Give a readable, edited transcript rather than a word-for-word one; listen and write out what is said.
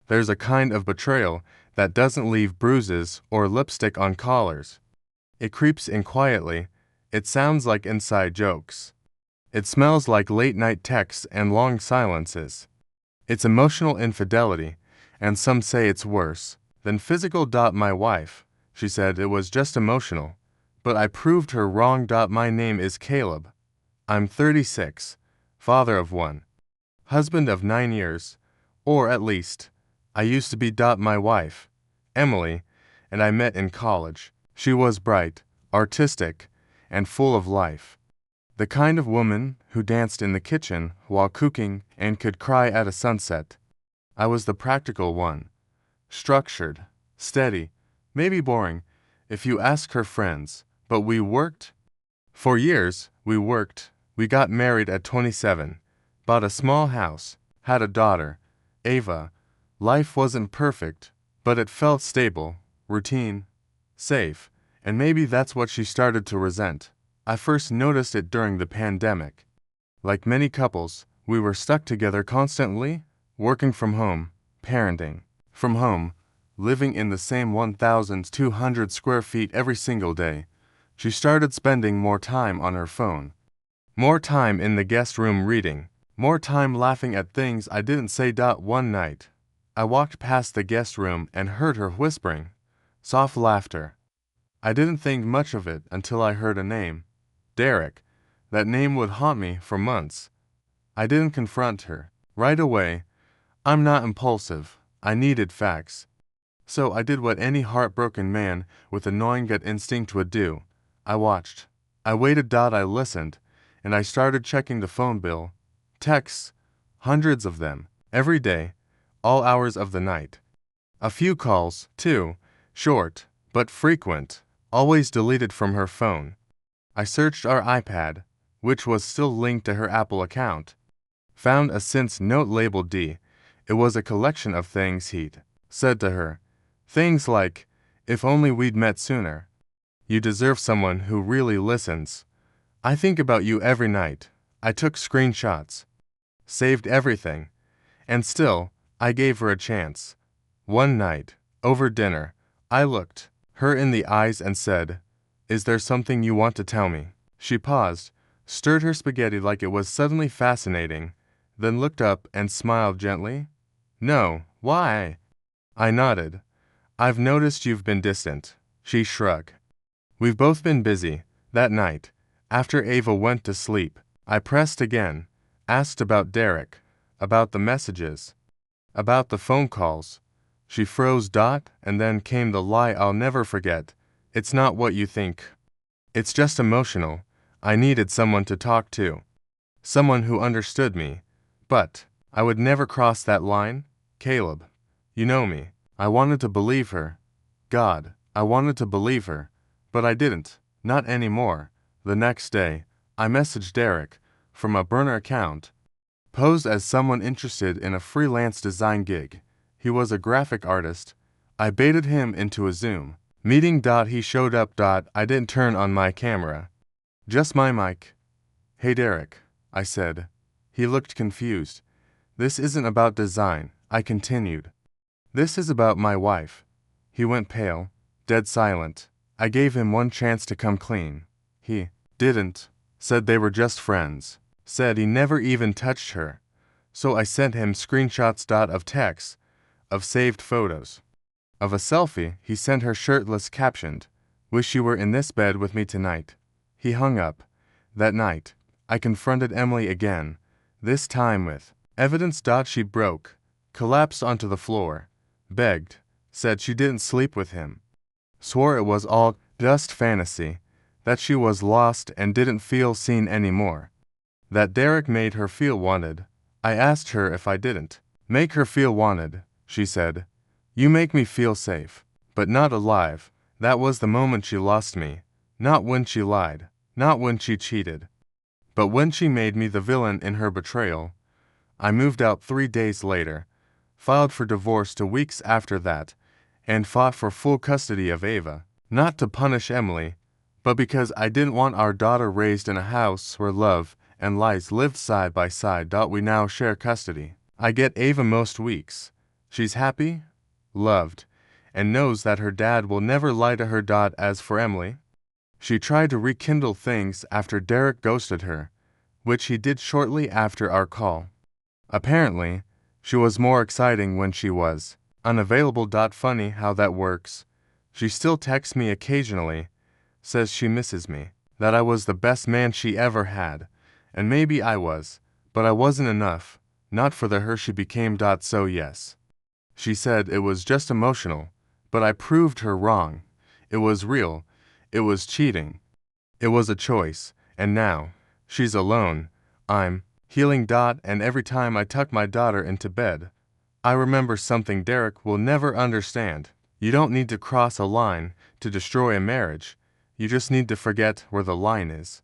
There's a kind of betrayal that doesn't leave bruises or lipstick on collars. It creeps in quietly. It sounds like inside jokes. It smells like late-night texts and long silences. It's emotional infidelity, and some say it's worse than physical. My wife, she said it was just emotional, but I proved her wrong. My name is Caleb. I'm 36, father of one, husband of 9 years, or at least, I used to be. My wife, Emily, and I met in college. She was bright, artistic, and full of life. The kind of woman who danced in the kitchen while cooking and could cry at a sunset. I was the practical one. Structured, steady, maybe boring, if you ask her friends, but we worked. For years, we worked. We got married at 27, bought a small house, had a daughter, Ava. Life wasn't perfect, but it felt stable, routine, safe, and maybe that's what she started to resent. I first noticed it during the pandemic. Like many couples, we were stuck together constantly, working from home, parenting from home, living in the same 1,200 square feet every single day. She started spending more time on her phone, more time in the guest room reading, more time laughing at things I didn't say. One night, I walked past the guest room and heard her whispering, soft laughter. I didn't think much of it until I heard a name. Derek. That name would haunt me for months. I didn't confront her right away. I'm not impulsive. I needed facts. So I did what any heartbroken man with annoying gut instinct would do. I watched. I waited. I listened, and I started checking the phone bill. Texts, hundreds of them, every day, all hours of the night. A few calls, too, short, but frequent, always deleted from her phone. I searched our iPad, which was still linked to her Apple account. Found a since note labeled D. It was a collection of things he'd said to her. Things like, if only we'd met sooner. You deserve someone who really listens. I think about you every night. I took screenshots. Saved everything. And still, I gave her a chance. One night, over dinner, I looked her in the eyes and said, "Is there something you want to tell me?" She paused, stirred her spaghetti like it was suddenly fascinating, then looked up and smiled gently. "No, why?" I nodded. "I've noticed you've been distant." She shrugged. "We've both been busy." That night, after Ava went to sleep, I pressed again, asked about Derek, about the messages, about the phone calls. She froze. And then came the lie I'll never forget. "It's not what you think. It's just emotional. I needed someone to talk to. Someone who understood me. But I would never cross that line. Caleb, you know me." I wanted to believe her. God, I wanted to believe her. But I didn't. Not anymore. The next day, I messaged Derek, from a burner account, posed as someone interested in a freelance design gig. He was a graphic artist. I baited him into a Zoom meeting. He showed up. I didn't turn on my camera. Just my mic. "Hey Derek," I said. He looked confused. "This isn't about design," I continued. "This is about my wife." He went pale, dead silent. I gave him one chance to come clean. He didn't. Said they were just friends. Said he never even touched her. So I sent him screenshots of texts, of saved photos. Of a selfie he sent her shirtless, captioned, "Wish you were in this bed with me tonight." He hung up. That night, I confronted Emily again, this time with evidence. She broke, collapsed onto the floor, begged, said she didn't sleep with him, swore it was all just fantasy, that she was lost and didn't feel seen anymore, that Derek made her feel wanted. I asked her if I didn't make her feel wanted. She said, "You make me feel safe, but not alive." That was the moment she lost me. Not when she lied, not when she cheated, but when she made me the villain in her betrayal. I moved out 3 days later, filed for divorce 2 weeks after that, and fought for full custody of Ava, not to punish Emily, but because I didn't want our daughter raised in a house where love and lies lived side by side. We now share custody. I get Ava most weeks. She's happy, loved, and knows that her dad will never lie to her. As for Emily, she tried to rekindle things after Derek ghosted her, which he did shortly after our call. Apparently, she was more exciting when she was unavailable. Funny how that works. She still texts me occasionally, says she misses me, that I was the best man she ever had, and maybe I was, but I wasn't enough, not for the her she became. So yes. She said it was just emotional, but I proved her wrong. It was real. It was cheating. It was a choice, and now she's alone. I'm healing. And every time I tuck my daughter into bed, I remember something Derek will never understand. You don't need to cross a line to destroy a marriage. You just need to forget where the line is.